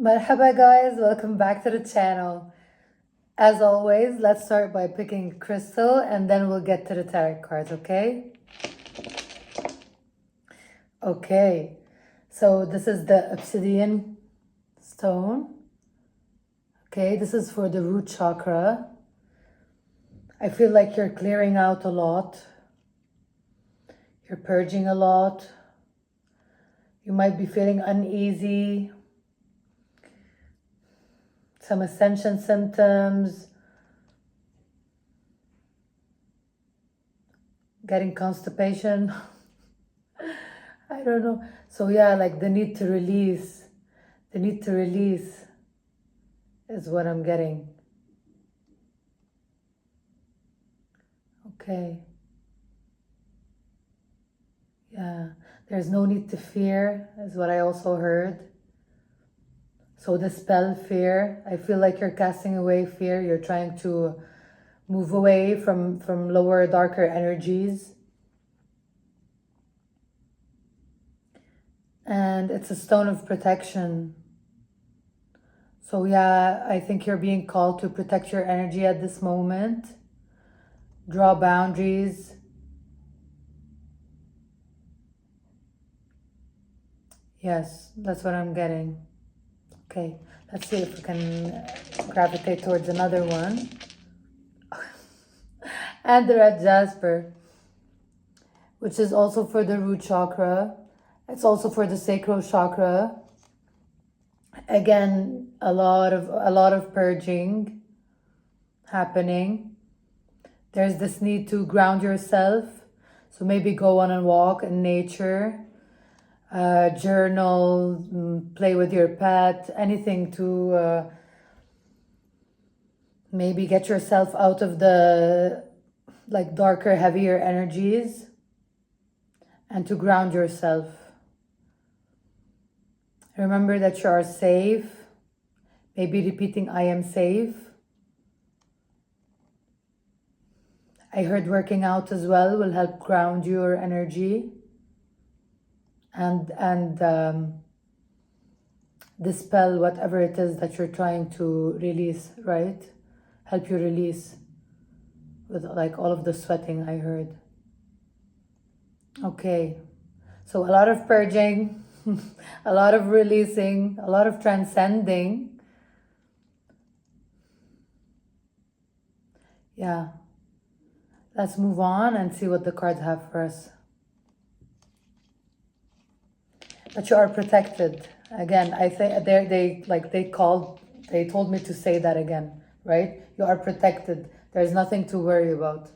Marhaba guys, welcome back to the channel. As always, let's start by picking a crystal and then we'll get to the tarot cards, okay? Okay, so this is the obsidian stone. Okay, this is for the root chakra. I feel like you're clearing out a lot. You're purging a lot. You might be feeling uneasy. Some ascension symptoms. Getting constipation. I don't know. So yeah, like the need to release. The need to release is what I'm getting. Okay. Yeah. There's no need to fear is what I also heard. So dispel fear. I feel like you're casting away fear. You're trying to move away from lower, darker energies. And it's a stone of protection. So yeah, I think you're being called to protect your energy at this moment. Draw boundaries. Yes, that's what I'm getting. Okay, let's see if we can gravitate towards another one. And the red jasper, which is also for the root chakra. It's also for the sacral chakra. Again, a lot of purging happening. There's this need to ground yourself. So maybe go on a walk in nature. Journal, play with your pet, anything to maybe get yourself out of the like darker, heavier energies and to ground yourself. Remember that you are safe. Maybe repeating, I am safe. I heard working out as well will help ground your energy. And dispel whatever it is that you're trying to release, right? Help you release with like all of the sweating I heard. Okay, so a lot of purging, a lot of releasing, a lot of transcending. Yeah, let's move on and see what the cards have for us. But you are protected. Again, I think they told me to say that again, right? You are protected. There's nothing to worry about.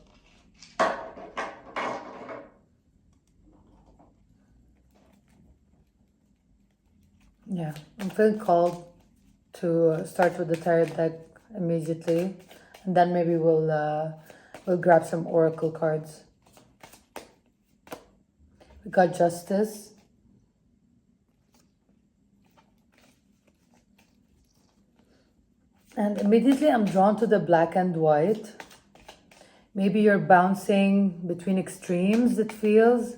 Yeah, I'm feeling called to start with the tarot deck immediately, and then maybe we'll grab some oracle cards. We got Justice. And immediately I'm drawn to the black and white. Maybe you're bouncing between extremes, it feels.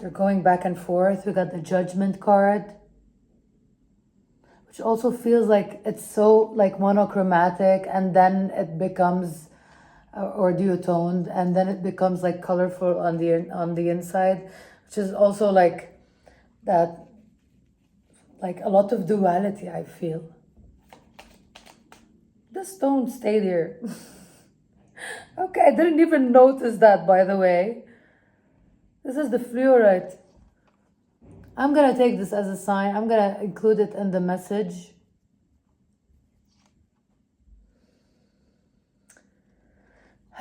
You're going back and forth. We got the Judgment card, which also feels like it's so like monochromatic, and then it becomes or duotoned, and then it becomes like colorful on the inside, which is also like that, like a lot of duality I feel. Just don't stay there. Okay, I didn't even notice that, by the way. This is the fluorite. I'm gonna take this as a sign. I'm gonna include it in the message.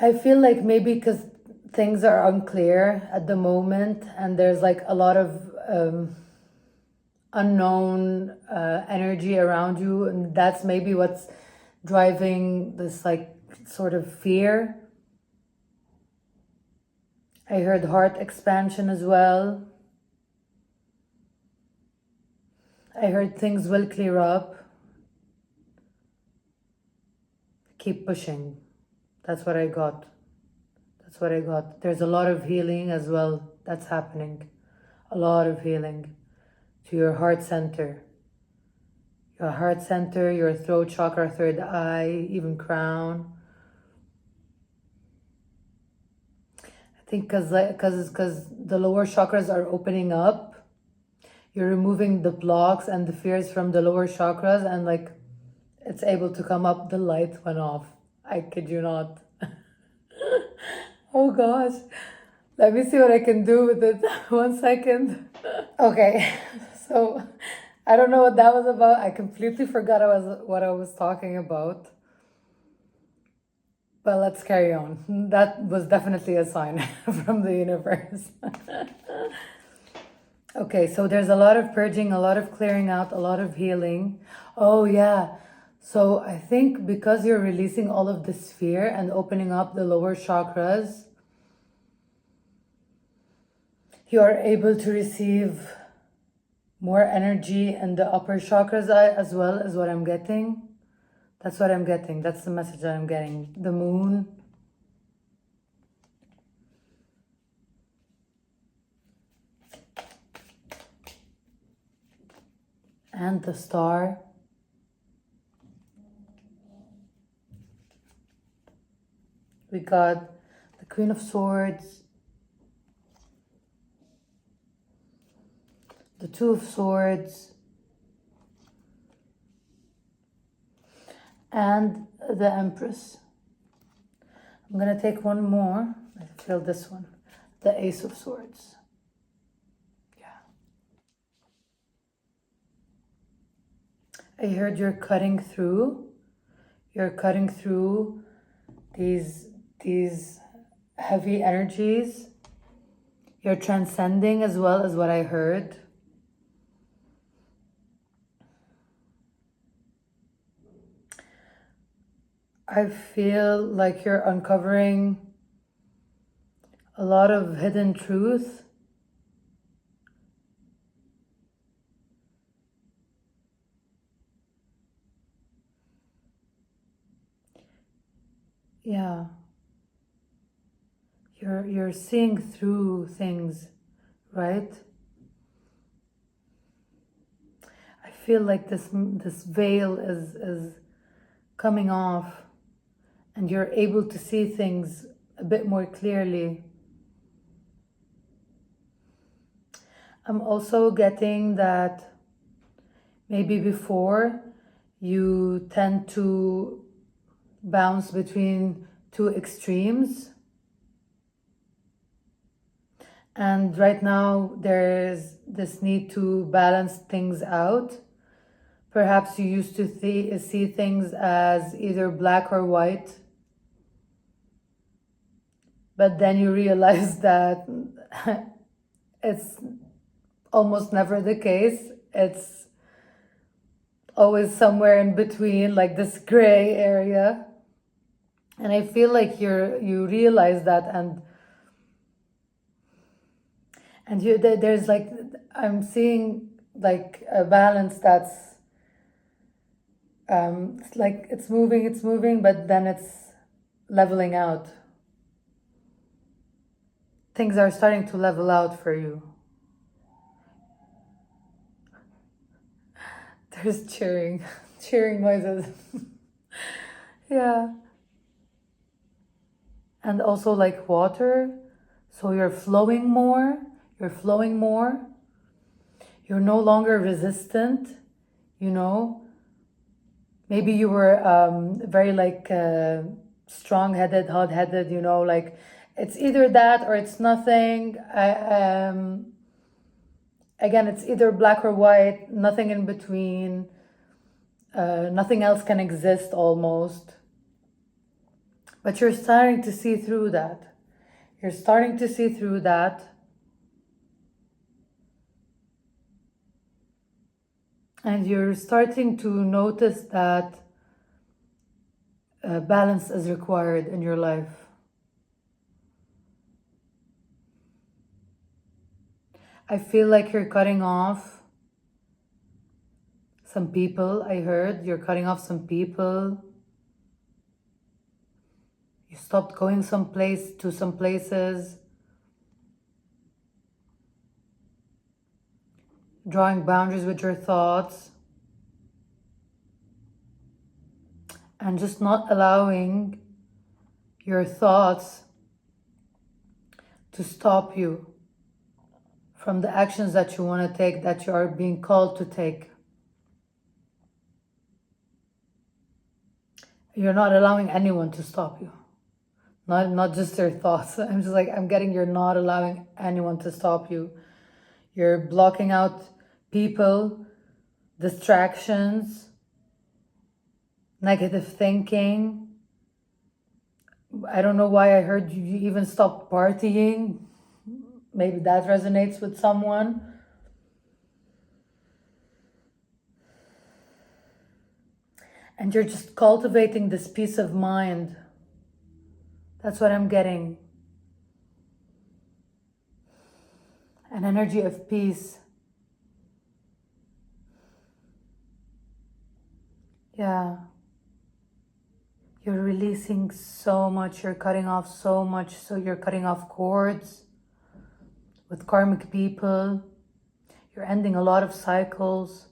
I feel like maybe because things are unclear at the moment and there's like a lot of unknown energy around you, and that's maybe what's driving this like sort of fear. I heard heart expansion as well. I heard things will clear up. Keep pushing. That's what I got. That's what I got. There's a lot of healing as well that's happening. A lot of healing to your heart center. your heart center, your throat chakra, third eye, even crown. I think because the lower chakras are opening up, you're removing the blocks and the fears from the lower chakras, and like it's able to come up. The light went off. I kid you not. Oh gosh. Let me see what I can do with it. 1 second. Okay, so I don't know what that was about. I completely forgot what I was talking about. But let's carry on. That was definitely a sign from the universe. Okay, so there's a lot of purging, a lot of clearing out, a lot of healing. Oh yeah. So I think because you're releasing all of this fear and opening up the lower chakras, you are able to receive more energy in the upper chakras as well, as what I'm getting. That's what I'm getting. That's the message that I'm getting. The moon. And the star. We got the Queen of Swords. The Two of Swords. And the Empress. I'm going to take one more. I feel this one. The Ace of Swords. Yeah. I heard you're cutting through. You're cutting through these heavy energies. You're transcending as well, as what I heard. I feel like you're uncovering a lot of hidden truth. Yeah. You're seeing through things, right? I feel like this veil is coming off, and you're able to see things a bit more clearly. I'm also getting that maybe before you tend to bounce between two extremes. And right now there's this need to balance things out. Perhaps you used to see things as either black or white. But then you realize that it's almost never the case. It's always somewhere in between, like this gray area. And I feel like you realize that, and there's like, I'm seeing like a balance that's it's like it's moving, but then it's leveling out. Things are starting to level out for you. There's cheering noises. Yeah. And also like water. So you're flowing more. You're no longer resistant, you know. Maybe you were very like strong-headed, hot-headed, you know, like it's either that or it's nothing. Again, it's either black or white, nothing in between. Nothing else can exist almost. But you're starting to see through that. You're starting to see through that. And you're starting to notice that balance is required in your life. I feel like you're cutting off some people. I heard you're cutting off some people. You stopped going to some places. Drawing boundaries with your thoughts. and just not allowing your thoughts to stop you from the actions that you want to take, that you are being called to take. You're not allowing anyone to stop you. Not just your thoughts. I'm getting you're not allowing anyone to stop you. You're blocking out people, distractions, negative thinking. I don't know why I heard you even stop partying. Maybe that resonates with someone. And you're just cultivating this peace of mind. That's what I'm getting. An energy of peace. Yeah. You're releasing so much. You're cutting off so much. So you're cutting off cords with karmic people. You're ending a lot of cycles.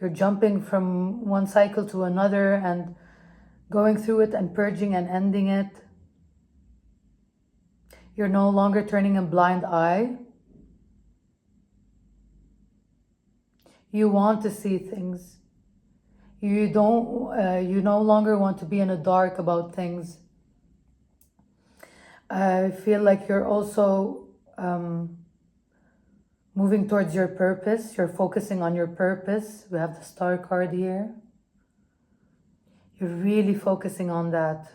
You're jumping from one cycle to another and going through it and purging and ending it. You're no longer turning a blind eye. You want to see things. You no longer want to be in the dark about things. I feel like you're also moving towards your purpose. You're focusing on your purpose. We have the star card here. You're really focusing on that.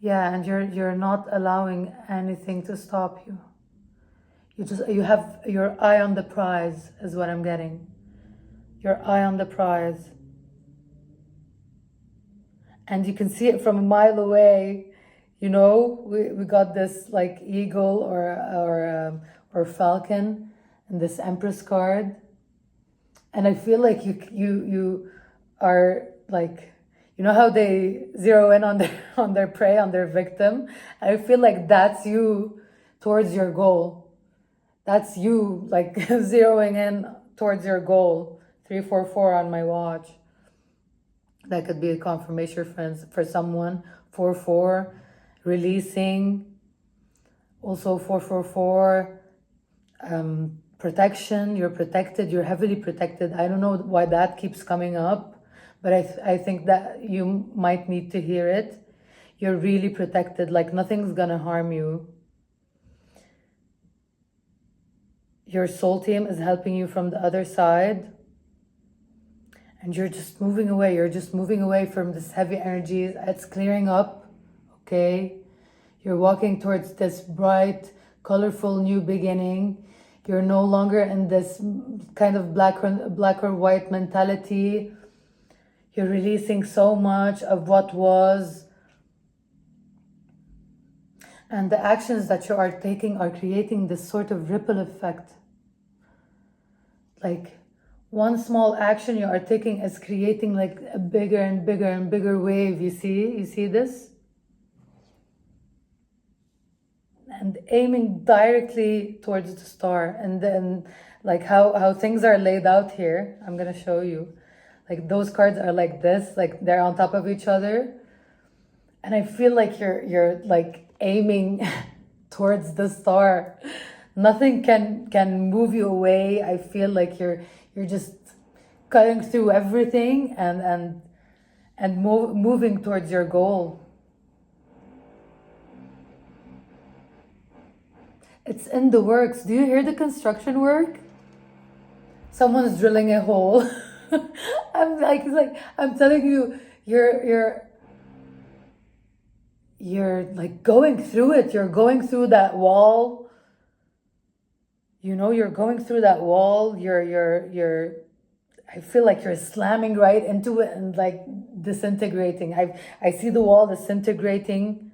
Yeah, and you're not allowing anything to stop you. You have your eye on the prize, is what I'm getting. Your eye on the prize. And you can see it from a mile away. You know, we got this like eagle or falcon and this Empress card. And I feel like you are like, you know how they zero in on their prey, on their victim? I feel like that's you towards your goal. That's you like zeroing in towards your goal. 344 on my watch. That could be a confirmation for someone. 4-4, releasing. Also 4-4-4, protection. You're protected. You're heavily protected. I don't know why that keeps coming up, but I think that you might need to hear it. You're really protected. Like nothing's gonna harm you. Your soul team is helping you from the other side. And you're just moving away. You're just moving away from this heavy energy. It's clearing up, okay? You're walking towards this bright, colorful new beginning. You're no longer in this kind of black or white mentality. You're releasing so much of what was. And the actions that you are taking are creating this sort of ripple effect. Like, one small action you are taking is creating like a bigger and bigger and bigger wave. You see this? And aiming directly towards the star. And then like how things are laid out here, I'm gonna show you. Like those cards are like this, like they're on top of each other. And I feel like you're like aiming towards the star. Nothing can move you away. I feel like you're just cutting through everything and moving towards your goal. It's in the works. Do you hear the construction work? Someone's drilling a hole. I'm telling you, you're like going through it. You're going through that wall. You know, you're going through that wall. I feel like you're slamming right into it and like disintegrating. I see the wall disintegrating.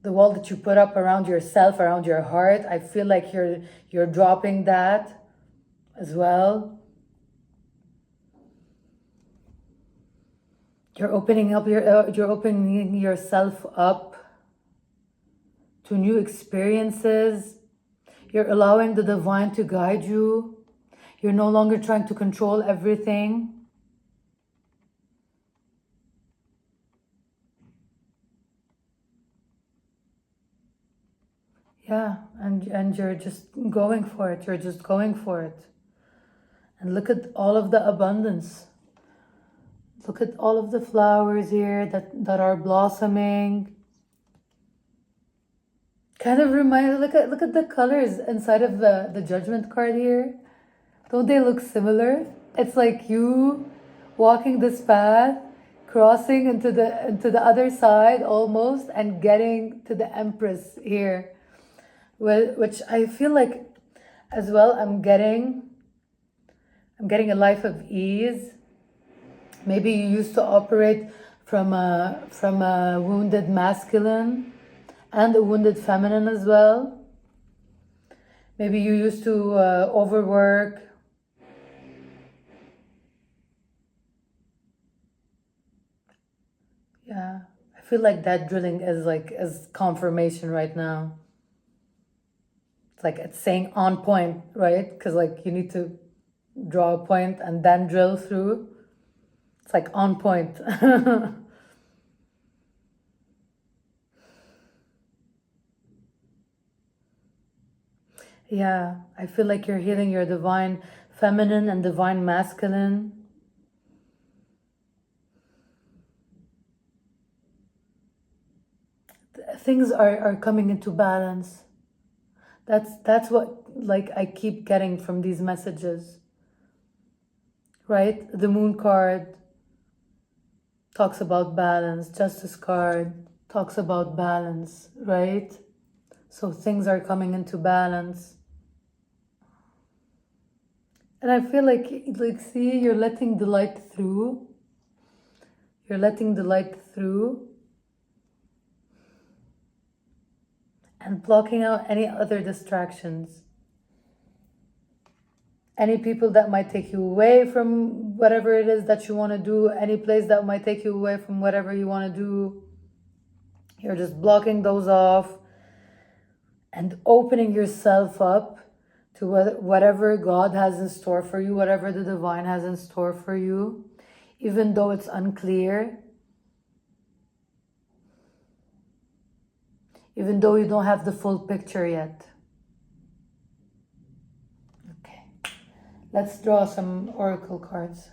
The wall that you put up around yourself, around your heart. I feel like you're dropping that as well. You're opening yourself up to new experiences. You're allowing the divine to guide you. You're no longer trying to control everything. Yeah, and you're just going for it. You're just going for it. And look at all of the abundance. Look at all of the flowers here that are blossoming. Kind of reminds, look at the colors inside of the judgment card here. Don't they look similar? It's like you walking this path, crossing into the other side almost, and getting to the Empress here. Well, which I feel like as well I'm getting a life of ease. Maybe you used to operate from a wounded masculine and a wounded feminine as well. Maybe you used to overwork. Yeah, I feel like that drilling is confirmation right now. It's like it's saying on point, right? Because like you need to draw a point and then drill through. It's like on point. Yeah, I feel like you're healing your divine feminine and divine masculine. Things are coming into balance. That's what like I keep getting from these messages. Right? The moon card talks about balance. Justice card talks about balance, right? So things are coming into balance. And I feel like see, you're letting the light through. You're letting the light through. And blocking out any other distractions. Any people that might take you away from whatever it is that you want to do. Any place that might take you away from whatever you want to do. You're just blocking those off. And opening yourself up to whatever God has in store for you, whatever the divine has in store for you, even though it's unclear, even though you don't have the full picture yet. Okay, let's draw some oracle cards.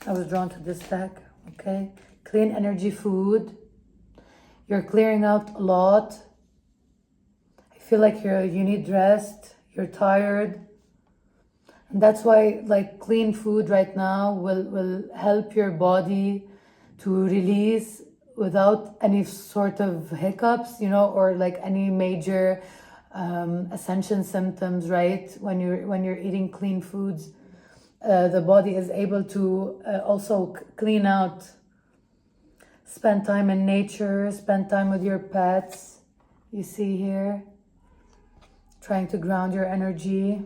I was drawn to this deck, okay? Clean energy food. You're clearing out a lot. I feel like you need rest. You're tired. And that's why like clean food right now will help your body to release without any sort of hiccups, or like any major ascension symptoms, right? When you're eating clean foods, the body is able to also clean out. Spend time in nature, spend time with your pets. You see here, trying to ground your energy,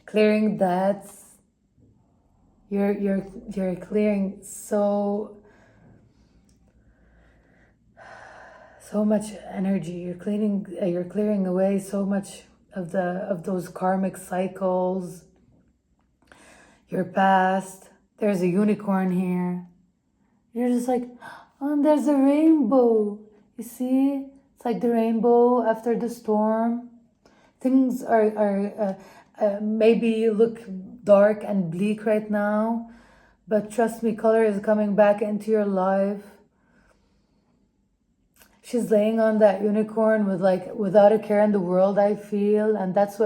clearing debts. You're clearing so much energy. You're clearing away so much of those karmic cycles. Your past. There's a unicorn here. You're just like, oh, there's a rainbow. You see? It's like the rainbow after the storm. Things are maybe look dark and bleak right now, but trust me, color is coming back into your life. She's laying on that unicorn without a care in the world, I feel, and that's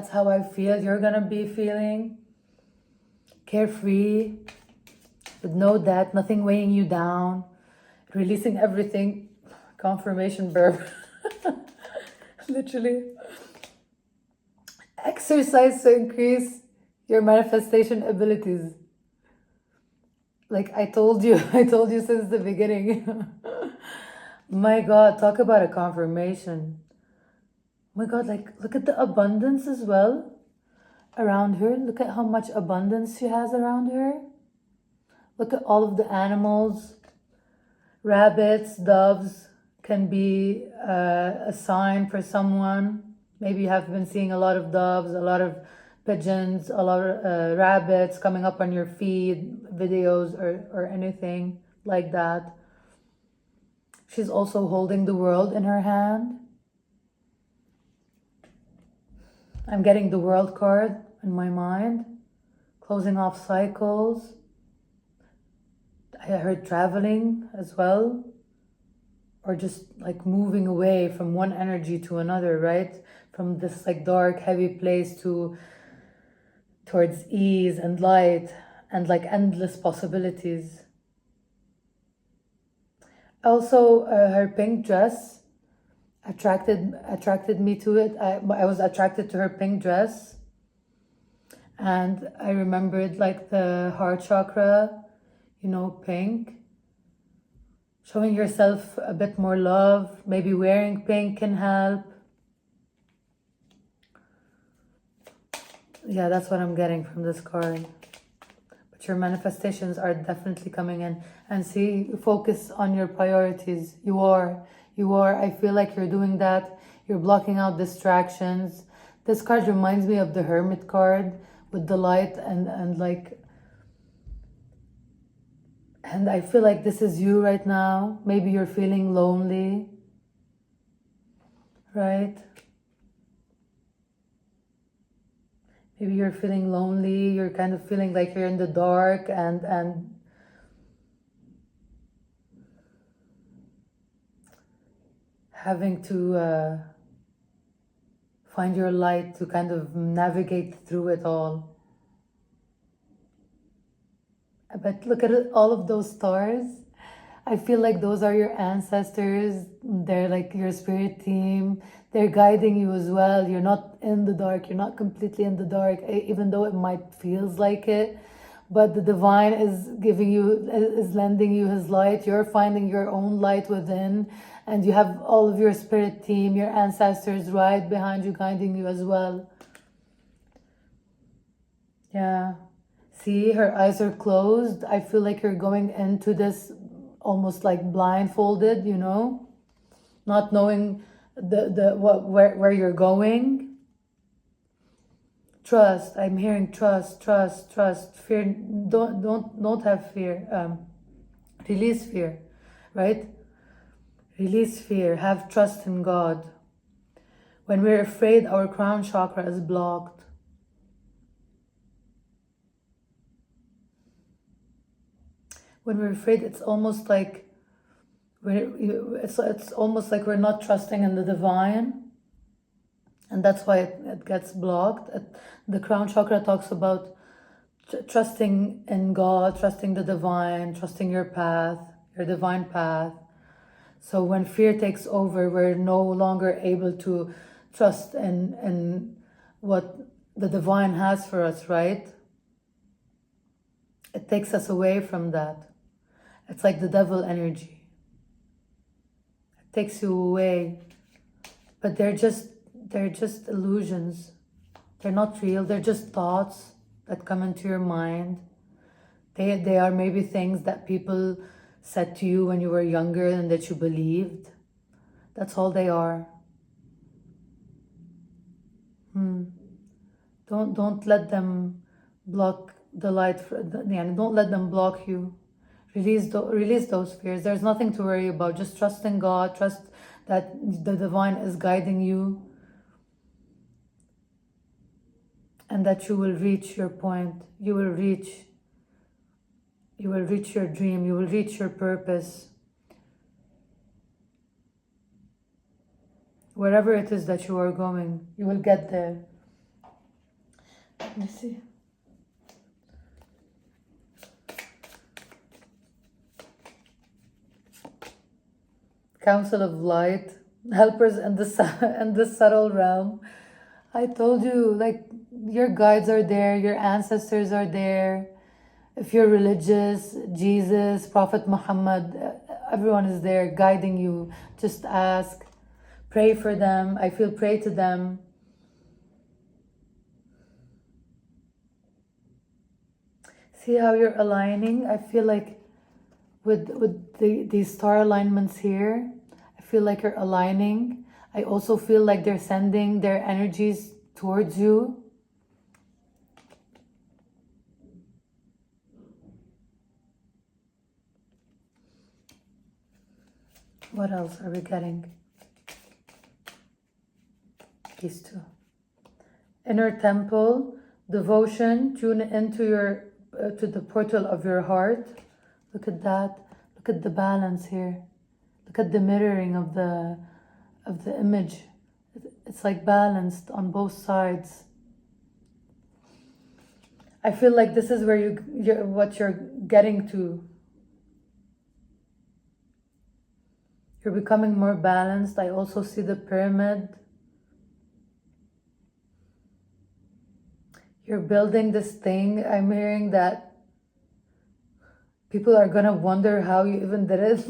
how I feel you're gonna be feeling. Carefree. With no debt, nothing weighing you down, releasing everything. Confirmation verb. Literally. Exercise to increase your manifestation abilities. Like I told you since the beginning. My God, talk about a confirmation. My God, like look at the abundance as well around her. Look at how much abundance she has around her. Look at all of the animals, rabbits, doves, can be a sign for someone. Maybe you have been seeing a lot of doves, a lot of pigeons, a lot of rabbits coming up on your feed, videos or anything like that. She's also holding the world in her hand. I'm getting the world card in my mind, closing off cycles. I heard traveling as well, or just like moving away from one energy to another, right? From this like dark, heavy place towards ease and light and like endless possibilities. Also, her pink dress attracted me to it. I was attracted to her pink dress, and I remembered like the heart chakra, pink. Showing yourself a bit more love, maybe wearing pink can help. Yeah, that's what I'm getting from this card. But your manifestations are definitely coming in. And see, focus on your priorities. You are. I feel like you're doing that. You're blocking out distractions. This card reminds me of the Hermit card with the light and like... And I feel like this is you right now. Maybe you're feeling lonely, right? Maybe you're feeling lonely. You're kind of feeling like you're in the dark and having to find your light to kind of navigate through it all. But look at it, all of those stars. I feel like those are your ancestors. They're like your spirit team. They're guiding you as well. You're not in the dark. You're not completely in the dark, even though it might feels like it. But the divine is lending you his light. You're finding your own light within. And you have all of your spirit team, your ancestors right behind you, guiding you as well. Yeah. See, her eyes are closed. I feel like you're going into this almost like blindfolded, not knowing where you're going. Trust. I'm hearing trust. Fear. Don't have fear. Release fear, right? Release fear. Have trust in God. When we're afraid, our crown chakra is blocked. When we're afraid, it's almost like it's almost like we're not trusting in the divine, and that's why it gets blocked. The crown chakra talks about trusting in God, trusting the divine, trusting your path, your divine path. So when fear takes over, we're no longer able to trust in what the divine has for us, right? It takes us away from that. It's like the devil energy. It takes you away. But they're just illusions. They're not real. They're just thoughts that come into your mind. They are maybe things that people said to you when you were younger and that you believed. That's all they are. Don't let them block the light. Don't let them block you. Release those fears. There's nothing to worry about. Just trust in God. Trust that the divine is guiding you, and that you will reach your point. You will reach your dream. You will reach your purpose. Wherever it is that you are going, you will get there. Let me see. Council of Light, helpers in the subtle realm. I told you, like, your guides are there, your ancestors are there. If you're religious, Jesus, Prophet Muhammad, everyone is there guiding you. Just ask, pray for them. I feel pray to them. See how you're aligning? I feel like with these star alignments here, I feel like you're aligning. I also feel like they're sending their energies towards you. What else are we getting? These two. Inner temple, devotion, tune into your to the portal of your heart. Look at that. Look at the balance here. Look at the mirroring of the image. It's like balanced on both sides. I feel like this is where what you're getting to. You're becoming more balanced. I also see the pyramid. You're building this thing. I'm hearing that people are gonna wonder how you even did it,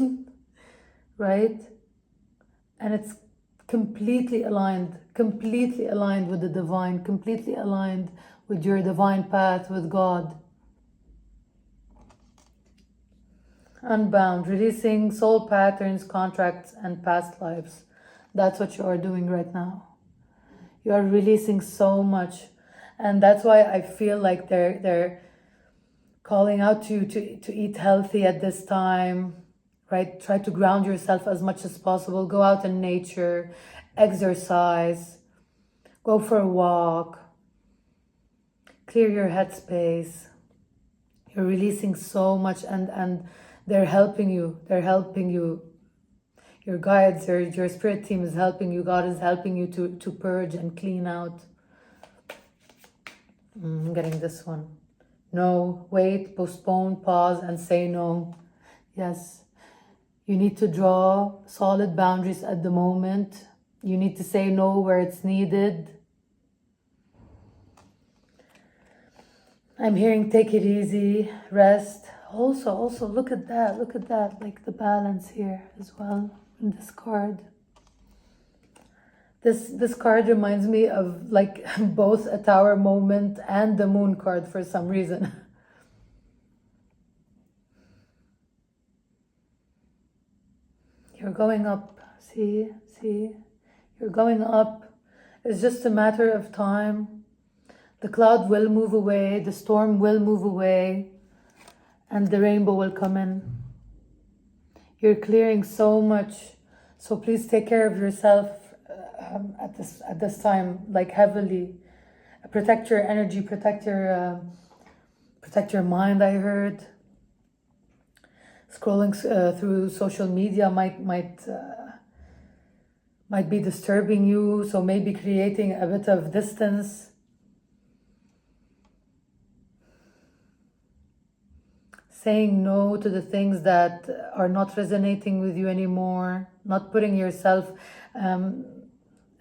right? And it's completely aligned with the divine, completely aligned with your divine path with God. Unbound, releasing soul patterns, contracts, and past lives. That's what you are doing right now. You are releasing so much. And that's why I feel like they're calling out to you to eat healthy at this time, right? Try to ground yourself as much as possible. Go out in nature, exercise, go for a walk, clear your headspace. You're releasing so much, and they're helping you. They're helping you. Your guides, your spirit team is helping you. God is helping you to purge and clean out. I'm getting this one. No, wait, postpone, pause, and say no. Yes, you need to draw solid boundaries at the moment. You need to say no where it's needed. I'm hearing take it easy, rest. Also, look at that, like the balance here as well in this card. This card reminds me of like both a tower moment and the moon card for some reason. You're going up, see? You're going up. It's just a matter of time. The cloud will move away, the storm will move away, and the rainbow will come in. You're clearing so much, so please take care of yourself at this time, like heavily. Protect your energy, protect your mind. I heard scrolling through social media might be disturbing you, so maybe creating a bit of distance. Saying no to the things that are not resonating with you anymore, not putting yourself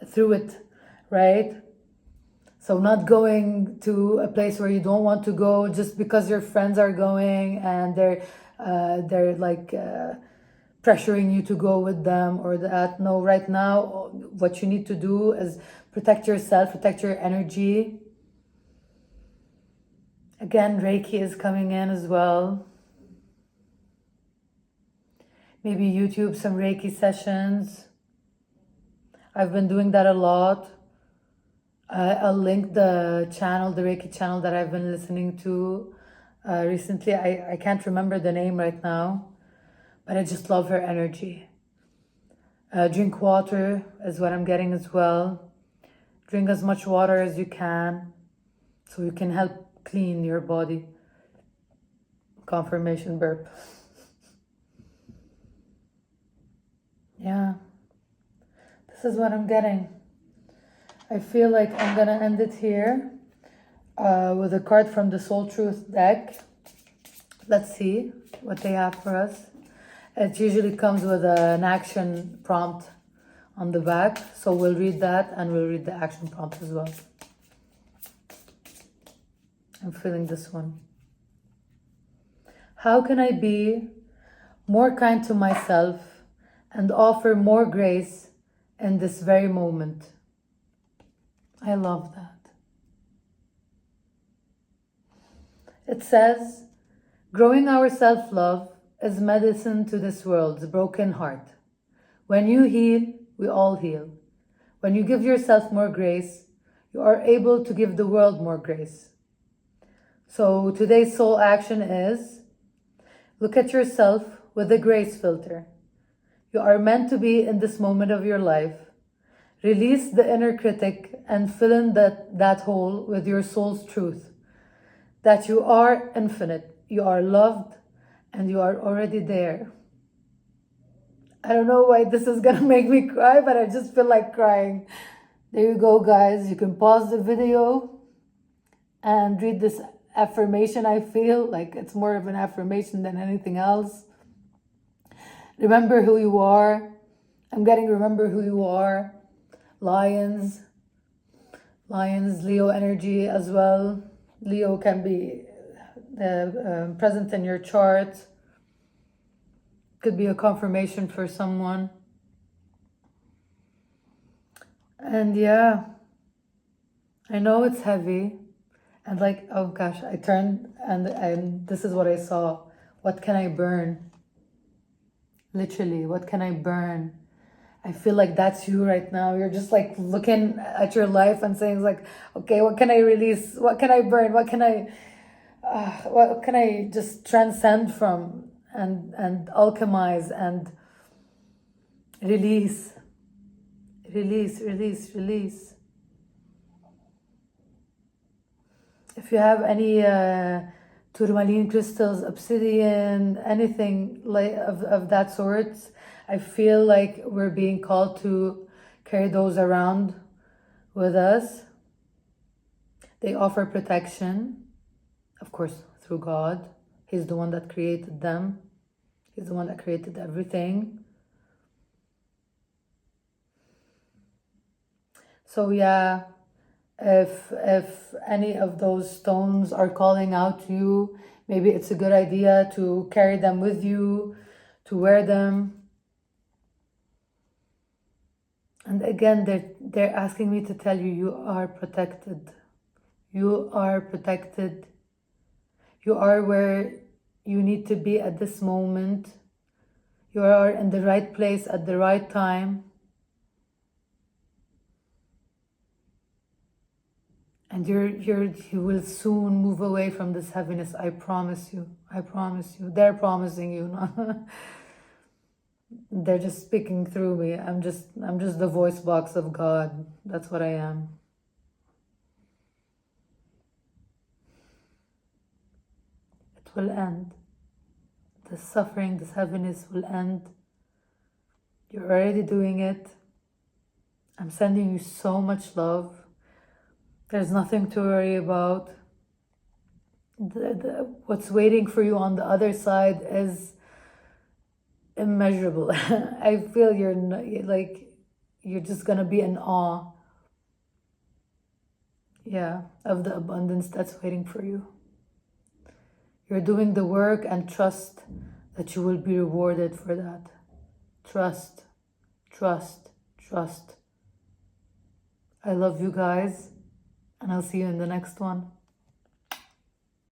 through it, right? So not going to a place where you don't want to go just because your friends are going and they're like pressuring you to go with them or that. No, right now, what you need to do is protect yourself, protect your energy. Again, Reiki is coming in as well. Maybe YouTube some Reiki sessions. I've been doing that a lot. I'll link the channel, the Reiki channel that I've been listening to recently. I can't remember the name right now, but I just love her energy. Drink water is what I'm getting as well. Drink as much water as you can so you can help clean your body. Confirmation burp. Yeah, this is what I'm getting. I feel like I'm gonna end it here with a card from the Soul Truth deck. Let's see what they have for us. It usually comes with an action prompt on the back, so we'll read that and we'll read the action prompt as well. I'm feeling this one. How can I be more kind to myself and offer more grace in this very moment? I love that. It says, growing our self-love is medicine to this world's broken heart. When you heal, we all heal. When you give yourself more grace, you are able to give the world more grace. So today's soul action is, look at yourself with a grace filter. You are meant to be in this moment of your life. Release the inner critic and fill in that hole with your soul's truth. That you are infinite, you are loved, and you are already there. I don't know why this is gonna make me cry, but I just feel like crying. There you go, guys. You can pause the video and read this affirmation. I feel like it's more of an affirmation than anything else. Remember who you are. I'm getting remember who you are. Lions, Leo energy as well. Leo can be present in your chart. Could be a confirmation for someone. And yeah, I know it's heavy. And like, oh gosh, I turned and this is what I saw. What can I burn? Literally, what can I burn? I feel like that's you right now. You're just like looking at your life and saying like, okay, what can I release? What can I burn? What can I just transcend from and alchemize and release. If you have any tourmaline crystals, obsidian, anything like of that sort, I feel like we're being called to carry those around with us. They offer protection, of course, through God. He's the one that created them. He's the one that created everything. So yeah, if any of those stones are calling out to you, maybe it's a good idea to carry them with you, to wear them. And again, they're asking me to tell you, you are protected. You are protected. You are where you need to be at this moment. You are in the right place at the right time. And you will soon move away from this heaviness. I promise you. I promise you. They're promising you. They're just speaking through me. I'm just the voice box of God. That's what I am. It will end. The suffering, this heaviness will end. You're already doing it. I'm sending you so much love. There's nothing to worry about. What's waiting for you on the other side is immeasurable. I feel you're just gonna be in awe, yeah, of the abundance that's waiting for you. You're doing the work and trust that you will be rewarded for that. Trust. I love you guys, and I'll see you in the next one.